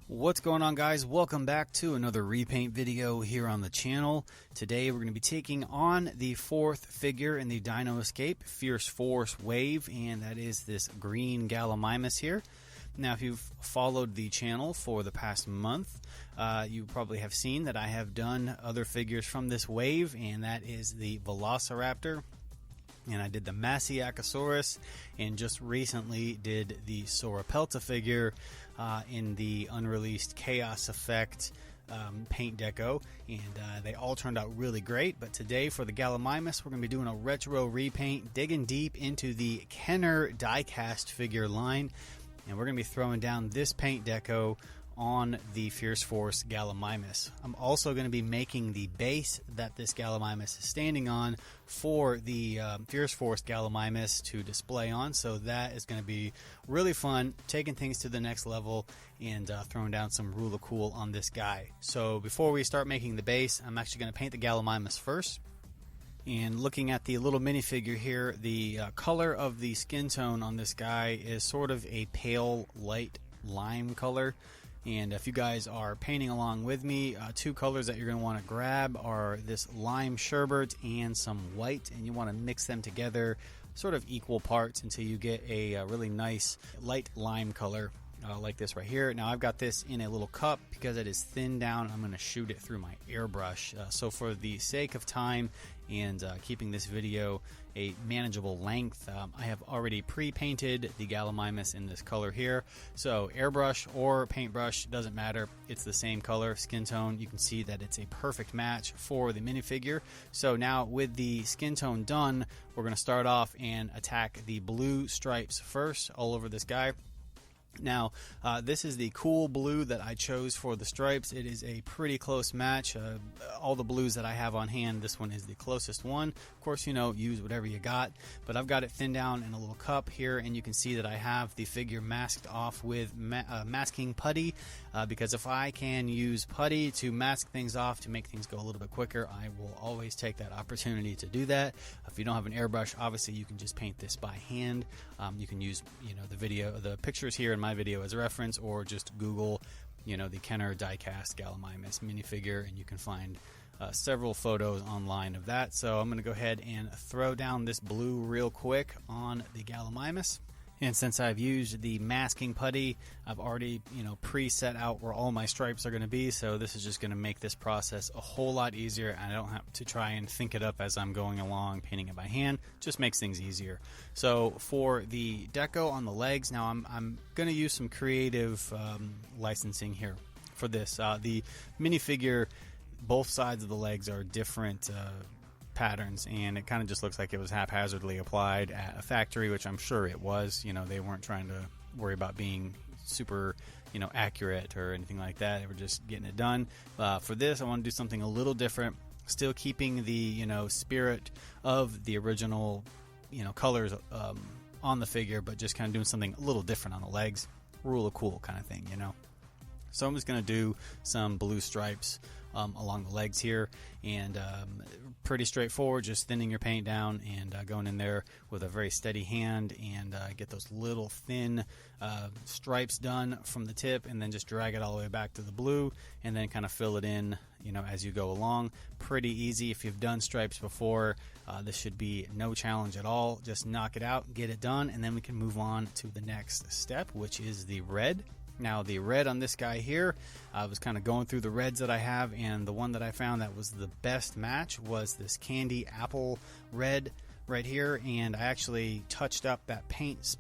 What's going on, guys? Welcome back to another repaint video here on the channel. Today we're going to be taking on the fourth figure in the Dino Escape Fierce Force wave, and that is this green Gallimimus here. Now, if you've followed the channel for the past month, you probably have seen that I have done other figures from this wave, and that is the Velociraptor. And I did the Massiacosaurus, and just recently did the Sauropelta figure in the unreleased Chaos Effect paint deco, and they all turned out really great. But today for the Gallimimus, we're going to be doing a retro repaint, digging deep into the Kenner diecast figure line, and we're going to be throwing down this paint deco on the Fierce Force Gallimimus. I'm also going to be making the base that this Gallimimus is standing on for the Fierce Force Gallimimus to display on, so that is going to be really fun, taking things to the next level and throwing down some Rule of Cool on this guy. So before we start making the base, I'm actually going to paint the Gallimimus first. And looking at the little minifigure here, the color of the skin tone on this guy is sort of a pale light lime color. And if you guys are painting along with me, two colors that you're going to want to grab are this lime sherbet and some white, and you want to mix them together sort of equal parts until you get a really nice light lime color like this right here. Now I've got this in a little cup because it is thinned down. I'm going to shoot it through my airbrush. So for the sake of time and keeping this video a manageable length, I have already pre-painted the Gallimimus in this color here. So airbrush or paintbrush, doesn't matter. It's the same color, skin tone. You can see that it's a perfect match for the minifigure. So now with the skin tone done, we're going to start off and attack the blue stripes first all over this guy. Now, this is the cool blue that I chose for the stripes. It is a pretty close match. All the blues that I have on hand, this one is the closest one. Of course, you know, use whatever you got, but I've got it thinned down in a little cup here, and you can see that I have the figure masked off with masking putty, because if I can use putty to mask things off to make things go a little bit quicker, I will always take that opportunity to do that. If you don't have an airbrush, obviously you can just paint this by hand. You can use, you know, the pictures here in my video as a reference, or just Google, you know, the Kenner diecast Gallimimus minifigure, and you can find several photos online of that. So I'm going to go ahead and throw down this blue real quick on the Gallimimus. And since I've used the masking putty, I've already, you know, pre-set out where all my stripes are going to be. So this is just going to make this process a whole lot easier, and I don't have to try and think it up as I'm going along painting it by hand. Just makes things easier. So for the deco on the legs, now I'm going to use some creative licensing here for this. The minifigure, both sides of the legs are different patterns, and it kind of just looks like it was haphazardly applied at a factory, which I'm sure it was. You know, they weren't trying to worry about being super, you know, accurate or anything like that. They were just getting it done. For this, I want to do something a little different, still keeping the, you know, spirit of the original, you know, colors on the figure, but just kind of doing something a little different on the legs. Rule of cool kind of thing, you know. So I'm just going to do some blue stripes along the legs here, and pretty straightforward, just thinning your paint down and going in there with a very steady hand, and get those little thin stripes done from the tip, and then just drag it all the way back to the blue, and then kind of fill it in, you know, as you go along. Pretty easy. If you've done stripes before, this should be no challenge at all. Just knock it out, get it done, and then we can move on to the next step, which is the red. Now the red on this guy here, I was kind of going through the reds that I have, and the one that I found that was the best match was this candy apple red right here, and I actually touched up that paint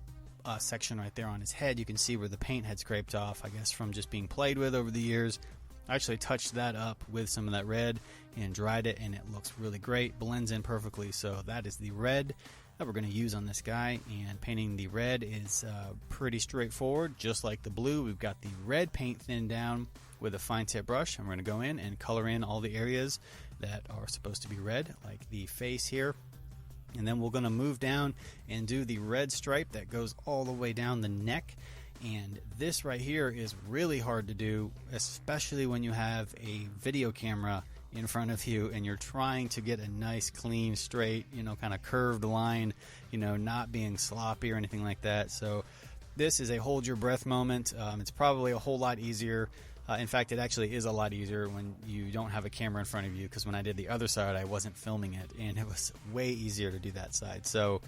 section right there on his head. You can see where the paint had scraped off, I guess from just being played with over the years. I actually touched that up with some of that red and dried it, and it looks really great, blends in perfectly. So that is the red that we're going to use on this guy, and painting the red is pretty straightforward. Just like the blue, we've got the red paint thinned down with a fine tip brush, and we're going to go in and color in all the areas that are supposed to be red, like the face here. And then we're going to move down and do the red stripe that goes all the way down the neck. And this right here is really hard to do, especially when you have a video camera in front of you and you're trying to get a nice, clean, straight, you know, kind of curved line, you know, not being sloppy or anything like that. So This is a hold your breath moment. It's probably a whole lot easier. In fact, it actually is a lot easier when you don't have a camera in front of you, because when I did the other side, I wasn't filming it, and it was way easier to do that side. So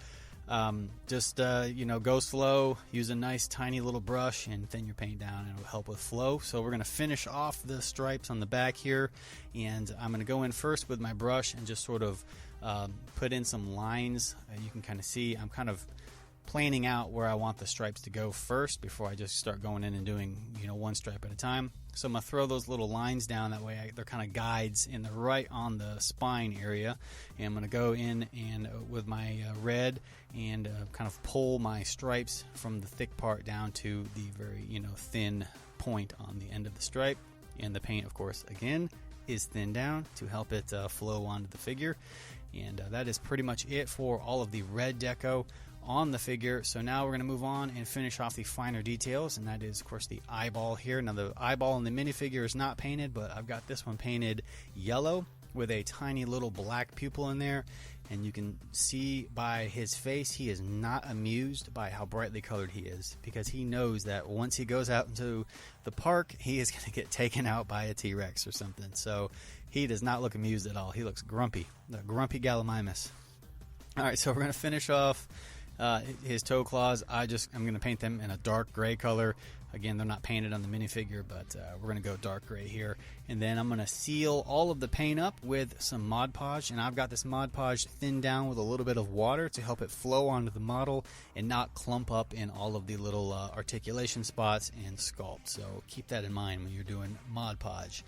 just go slow, use a nice tiny little brush, and thin your paint down, and it'll help with flow. So we're going to finish off the stripes on the back here, and I'm going to go in first with my brush and just sort of put in some lines. You can kind of see I'm kind of planning out where I want the stripes to go first before I just start going in and doing one stripe at a time. So I'm going to throw those little lines down, that way they're kind of guides, and they're right on the spine area. And I'm going to go in and with my red and kind of pull my stripes from the thick part down to the very thin point on the end of the stripe. And the paint, of course, again, is thinned down to help it flow onto the figure. And that is pretty much it for all of the red deco on the figure. So now we're going to move on and finish off the finer details, and that is, of course, the eyeball here. Now, the eyeball in the minifigure is not painted, but I've got this one painted yellow with a tiny little black pupil in there, and you can see by his face he is not amused by how brightly colored he is, because he knows that once he goes out into the park, he is going to get taken out by a T-Rex or something. So he does not look amused at all. He looks grumpy, the grumpy Gallimimus. All right, so we're going to finish off his toe claws. I'm going to paint them in a dark gray color. Again, they're not painted on the minifigure, but we're going to go dark gray here. And then I'm going to seal all of the paint up with some Mod Podge. And I've got this Mod Podge thinned down with a little bit of water to help it flow onto the model and not clump up in all of the little articulation spots and sculpt. So keep that in mind when you're doing Mod Podge.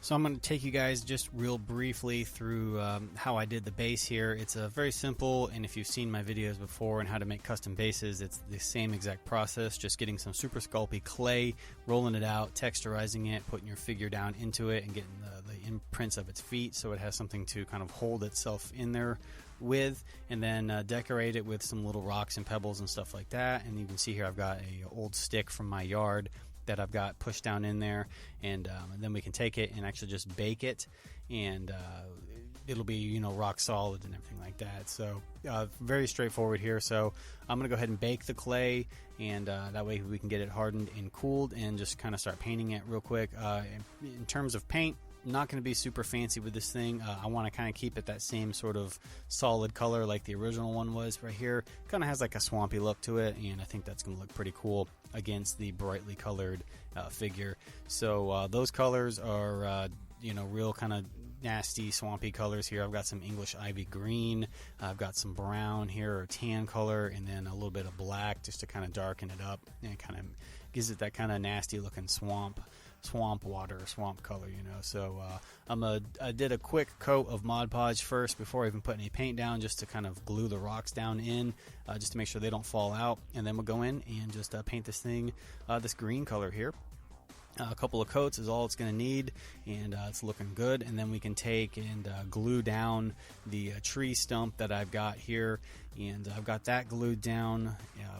So I'm going to take you guys just real briefly through how I did the base here. It's very simple, and if you've seen my videos before on how to make custom bases, it's the same exact process, just getting some super sculpey clay, rolling it out, texturizing it, putting your figure down into it, and getting the imprints of its feet so it has something to kind of hold itself in there with, and then decorate it with some little rocks and pebbles and stuff like that. And you can see here I've got a old stick from my yard that I've got pushed down in there, and then we can take it and actually just bake it, and it'll be rock solid and everything like that. So very straightforward here. So I'm gonna go ahead and bake the clay, and that way we can get it hardened and cooled, and just kind of start painting it real quick. In terms of paint, not going to be super fancy with this thing. I want to kind of keep it that same sort of solid color like the original one was right here. Kind of has like a swampy look to it, and I think that's going to look pretty cool against the brightly colored figure. So those colors are real kind of nasty swampy colors here. I've got some English ivy green, I've got some brown here, or tan color, and then a little bit of black just to kind of darken it up, and it kind of gives it that kind of nasty looking swamp water, swamp color, So I did a quick coat of Mod Podge first before I even put any paint down, just to kind of glue the rocks down in, just to make sure they don't fall out. And then we'll go in and just paint this thing this green color here. A couple of coats is all it's going to need, and it's looking good. And then we can take and glue down the tree stump that I've got here, and I've got that glued down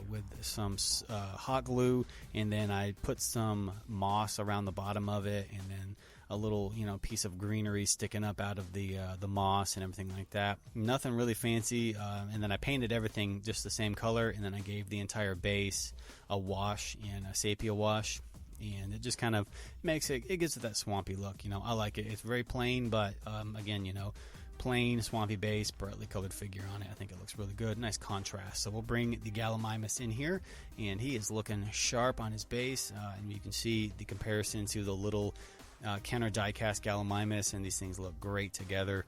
with some hot glue, and then I put some moss around the bottom of it, and then a little piece of greenery sticking up out of the moss and everything like that. Nothing really fancy, and then I painted everything just the same color, and then I gave the entire base a wash, and a sepia wash. And it just kind of makes it gives it that swampy look. I like it. It's very plain, but again, plain swampy base, brightly colored figure on it. I think it looks really good. Nice contrast. So we'll bring the Gallimimus in here, and he is looking sharp on his base, and you can see the comparison to the little Kenner diecast Gallimimus, and these things look great together.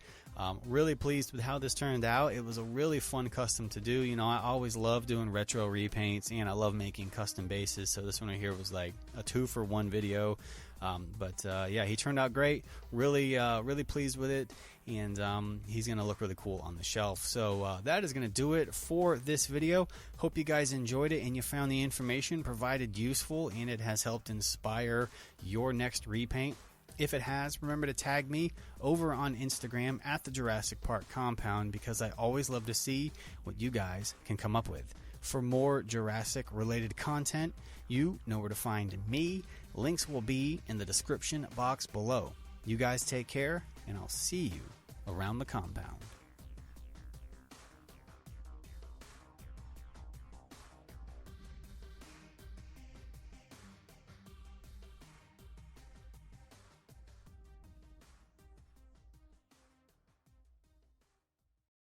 Really pleased with how this turned out. It was a really fun custom to do. I always love doing retro repaints, and I love making custom bases, so this one right here was like a 2-for-1 video. But yeah, he turned out great. Really pleased with it, and he's gonna look really cool on the shelf. So that is gonna do it for this video. Hope you guys enjoyed it and you found the information provided useful, and it has helped inspire your next repaint. If it has, remember to tag me over on Instagram at the Jurassic Park Compound, because I always love to see what you guys can come up with. For more Jurassic related content, you know where to find me. Links will be in the description box below. You guys take care, and I'll see you around the compound.